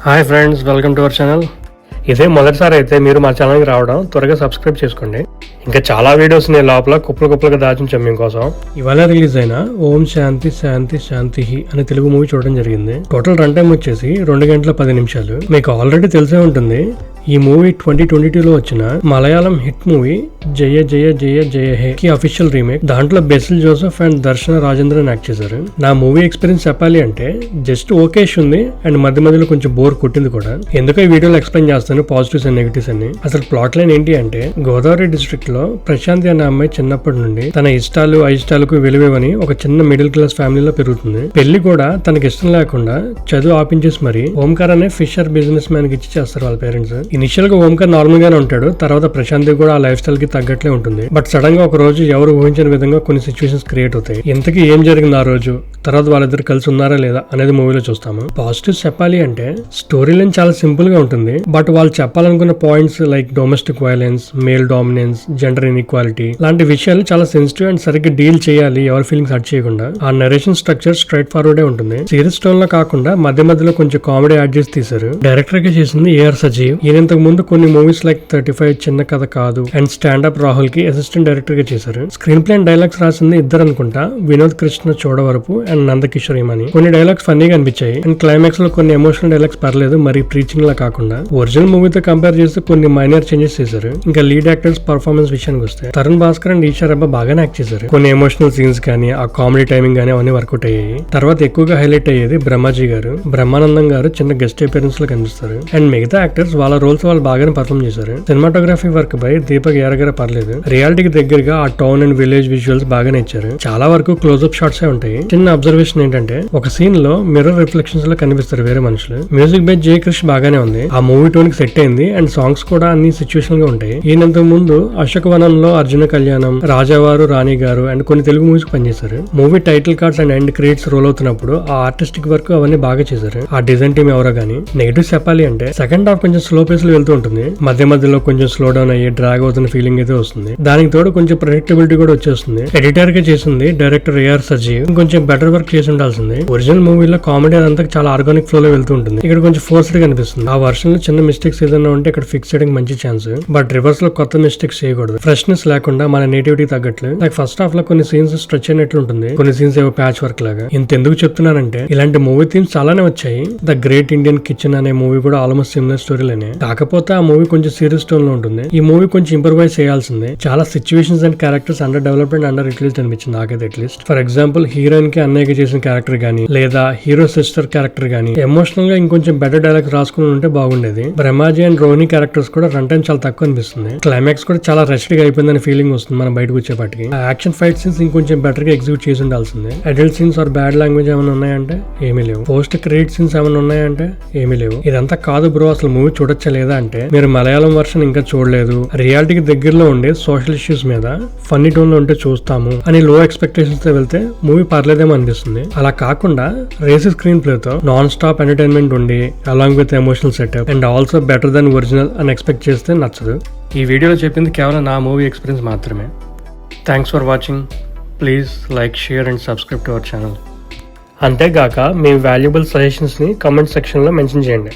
Hi friends, welcome to our channel. ఇదే మొదటిసారి అయితే మీరు మా ఛానల్కి రావడం త్వరగా సబ్స్క్రైబ్ చేసుకోండి. ఇంకా చాలా వీడియోస్ నేను లోపల కుప్పలుగా దాచుంచాం మీకోసం. ఇవాళ రిలీజ్ అయిన ఓం శాంతి శాంతి శాంతి అనే తెలుగు మూవీ చూడడం జరిగింది. టోటల్ రన్ టైం వచ్చేసి 2 గంటల 10 నిమిషాలు. మీకు ఆల్రెడీ తెలిసే ఉంటుంది, ఈ మూవీ 2022లో వచ్చిన మలయాళం హిట్ మూవీ జయ జయ జయ జయ హే కి అఫీషియల్ రీమేక్. దాంట్లో బెసిల్ జోసెఫ్ అండ్ దర్శన రాజేంద్రన్ యాక్ట్ చేశారు. నా మూవీ ఎక్స్పీరియన్స్ చెప్పాలి అంటే జస్ట్ ఓకేష్ ఉంది అండ్ మధ్యలో కొంచెం బోర్ కొట్టింది కూడా. ఎందుకో ఈ వీడియోలో ఎక్స్ప్లెయిన్ చేస్తాను పాజిటివ్స్ అండ్ నెగిటివ్స్ అని. అసలు ప్లాట్ లైన్ ఏంటి అంటే, గోదావరి డిస్ట్రిక్ట్ లో ప్రశాంతి అనే అమ్మాయి చిన్నప్పటి నుండి తన ఇష్టాలు అయిష్టాలకు విలువేవని ఒక చిన్న మిడిల్ క్లాస్ ఫ్యామిలీలో పెరుగుతుంది. పెళ్లి కూడా తనకి ఇష్టం లేకుండా చదువు ఆపించేసి మరి ఓంకార్ అనే ఫిషర్ బిజినెస్ మ్యాన్ కి ఇచ్చి చేస్తారు వాళ్ళ పేరెంట్స్. ఇనిషియల్ గా ఓంకార్ నార్మల్ గానే ఉంటాడు, తర్వాత ప్రశాంతి కూడా ఆ లైఫ్ స్టైల్ కి తగ్గట్లే ఉంటుంది. బట్ సడన్ గా ఒక రోజు ఎవరు ఊహించిన విధంగా కొన్ని సిచ్యువేషన్స్ క్రియేట్ అవుతాయి. ఇంతకీ ఏం జరిగింది ఆ రోజు, తర్వాత వాళ్ళిద్దరు కలిసి ఉన్నారా లేదా అనేది మూవీలో చూస్తాము. పాజిటివ్స్ చెప్పాలి అంటే స్టోరీ లైన్ చాలా సింపుల్ గా ఉంటుంది. బట్ వాళ్ళు చెప్పాలనుకున్న points like domestic violence, male dominance, gender inequality లాంటి విషయాలు చాలా సెన్సిటివ్ అండ్ సరిగ్గా డీల్ చేయాలి, ఎవరి ఫీలింగ్స్ హర్ట్ చేయకుండా. ఆ నరేషన్ స్ట్రక్చర్ స్ట్రైట్ ఫార్వర్డ్ ఉంటుంది. సీరియస్ టోన్ లో కాకుండా మధ్యలో కొంచెం కామెడీ యాడ్ చేసి తీశారు. డైరెక్టర్ గా చేసింది ఏఆర్ సజీవ్. ఈయన ఇంతకు ముందు కొన్ని మూవీస్ లైక్ 35 చిన్న కథ కాదు అండ్ స్టాండప్ రాహుల్ కి అసిస్టెంట్ డైరెక్టర్ గా చేశారు. స్క్రీన్ ప్లే అండ్ డైలాగ్స్ రాసింది ఇద్దరు అనుకుంటా, వినోద్ కృష్ణ చోడవరపు అండ్ నందకిషోర్ హిమాని. కొన్ని డైలాగ్స్ ఫన్నీగా అనిపించాయి అండ్ క్లైమాక్స్ లో కొన్ని ఎమోషనల్ డైలాగ్స్ పర్లేదు, మరి ప్రీచింగ్ లా కాకుండా. ఒరిజినల్ మూవీతో కంపేర్ చేస్తే కొన్ని మైనర్ చేంజెస్ చేశారు. ఇంకా లీడ్ యాక్టర్స్ పర్ఫార్మెన్స్ విషయానికి వస్తే తరుణ్ భాస్కర్ అండ్ ఈషా రెబ్బా బాగానే యాక్ట్ చేశారు. కొన్ని ఎమోషనల్ సీన్స్ కానీ ఆ కామెడీ టైమింగ్ కానీ అవన్నీ వర్కౌట్ అయ్యాయి. తర్వాత ఎక్కువగా హైలైట్ అయ్యేది బ్రహ్మాజీ గారు. బ్రహ్మానందం గారు చిన్న గెస్ట్ అపియరెన్స్ లో కనిపిస్తారు అండ్ మిగతా యాక్టర్స్ వాళ్ళ రోల్స్ వాళ్ళు బాగానే పర్ఫార్మ్ చేశారు. సినిమాటోగ్రఫీ వర్క్ బై దీపక్ యారగర పర్లేదు. రియాలిటీకి దగ్గరగా ఆ టౌన్ అండ్ విలేజ్ విజువల్స్ బాగానే ఇచ్చారు. చాలా వరకు క్లోజ్అప్ షాట్స్ ఉంటాయి. చిన్న అబ్జర్వేషన్ ఏంటంటే, ఒక సీన్ లో మిర్రర్ రిఫ్లెక్షన్స్ లో కనిపిస్తారు వేరే మనుషులు. మ్యూజిక్ బై జే క్రిష్ బాగానే ఉంది. ఆ మూవీ టోన్ కి సెట్ అయింది అండ్ సాంగ్స్ కూడా అన్ని సిచ్యువేషన్ గా ఉంటాయి. ఈయనంతకు ముందు అశోకవనంలో అర్జున కళ్యాణం, రాజావారు, రాణి గారు అండ్ కొన్ని తెలుగు మూవీస్ పనిచేశారు. Movie title cards and end credits roll అవుతున్నప్పుడు ఆ ఆర్టిస్టిక్ వర్క్ అవన్నీ బాగా చేశారు. ఆ డిజైన్ టీమ్ ఎవరో గానీ. నెగిటివ్ చెప్పాలి అంటే సెకండ్ హాఫ్ కొంచెం స్లో పేస్ లో వెళ్తూ ఉంటుంది. మధ్యలో కొంచెం స్లో డౌన్ అయ్యి డ్రాగ్ అవుతున్న ఫీలింగ్ అయితే వస్తుంది. దానికి తోడు కొంచెం ప్రెడిక్టబిలిటీ కూడా వచ్చేస్తుంది. ఎడిటర్ గా చేసింది డైరెక్టర్ ఏఆర్ సజీవ్. కొంచెం బెటర్ వర్క్ చేసి ఉండాల్సింది. ఒరిజినల్ మూవీలో కామెడీ అదంతా చాలా ఆర్గానిక్ ఫ్లో లో వెళ్తూ ఉంటుంది. ఇక్కడ కొంచెం ఫోర్స్డ్ గా అనిపిస్తుంది. ఆ వర్షన్ లో చిన్న మిస్టేక్స్ ఏదైనా ఉంటే ఇక్కడ ఫిక్స్ చేయడానికి మంచి ఛాన్స్. బట్ రివర్స్ లో కొత్త మిస్టేక్స్ చేయకూడదు. ఫ్రెష్నెస్ లేకుండా మన నేటివిటీ తగ్గట్లు. లైక్ ఫస్ట్ హాఫ్ లో కొన్ని సీన్స్ స్ట్రెచ్ అయినట్లు ఉంటుంది, కొన్ని సీన్స్ ఏవో ప్యాచ్ వర్క్ లాగా. ఇంతెందుకు చెప్తున్నానంటే ఇలాంటి మూవీ థీమ్స్ చాలానే వచ్చాయి. ద గ్రేట్ ఇండియన్ కిచెన్ అనే మూవీ కూడా ఆల్మోస్ట్ సిమిలర్ స్టోరీలేనే. కాకపోతే ఆ మూవీ కొంచెం సీరియస్ టోన్ లో ఉంటుంది. ఈ మూవీ కొంచెం ఇంప్రూవైజ్ చేయాల్సిందే. చాలా situations and characters under development, under utilized అనిపించింది నాకైతే. అట్లీస్ట్ ఫర్ ఎగ్జాంపుల్ హీరోయిన్ కి అన్నయ్యకి చేసిన క్యారెక్టర్ గానీ లేదా హీరో సిస్టర్ క్యారెక్టర్ గానీ ఎమోషనల్ గా ఇంకొంచెం బెటర్ డైలాగ్ రాసుకుని ఉంటే బాగుండేది. బ్రహ్మాజీ అండ్ రోహిణి క్యారెక్టర్స్ కూడా రన్ టైం చాలా తక్కువ అనిపిస్తుంది. క్లైమాక్స్ కూడా చాలా రష్డ్ గా అయిపోయిందని ఫీలింగ్ వస్తుంది మనం బయటకు వచ్చేపాటికి. ఆ యాక్షన్ ఫైట్ సీన్స్ ఇంకొంచెం బెటర్ గా ఎగ్జిక్యూట్ చేసి ఉండాల్సిందే. Adult scenes or bad language ఏమైనా ఉన్నాయంటే ఏమీ లేవు. పోస్ట్ క్రెడిట్ సీన్స్ ఏమైనా ఉన్నాయంటే ఏమీ లేవు. ఇదంతా కాదు బ్రో, అసలు మూవీ చూడొచ్చా లేదా అంటే, మీరు మలయాళం వర్షన్ ఇంకా చూడలేదు, రియాలిటీకి దగ్గరలో ఉండే సోషల్ ఇష్యూస్ మీద ఫన్నీ టోన్ లో ఉంటే చూస్తాము అని లో ఎక్స్పెక్టేషన్స్ తో వెళ్తే మూవీ పర్లేదేమో అనిపిస్తుంది. అలా కాకుండా రేసి స్క్రీన్ ప్లే తో నాన్ స్టాప్ ఎంటర్టైన్మెంట్ ఉండి along with emotional setup and also better than original అని ఎక్స్పెక్ట్ చేస్తే నచ్చదు. ఈ వీడియోలో చెప్పింది కేవలం నా మూవీ ఎక్స్పీరియన్స్ మాత్రమే. Thanks for watching. Please like, share and subscribe to our channel. అంతేగాక మీ వాల్యుబుల్ సజెషన్స్ ని కామెంట్ సెక్షన్ లో మెన్షన్ చేయండి.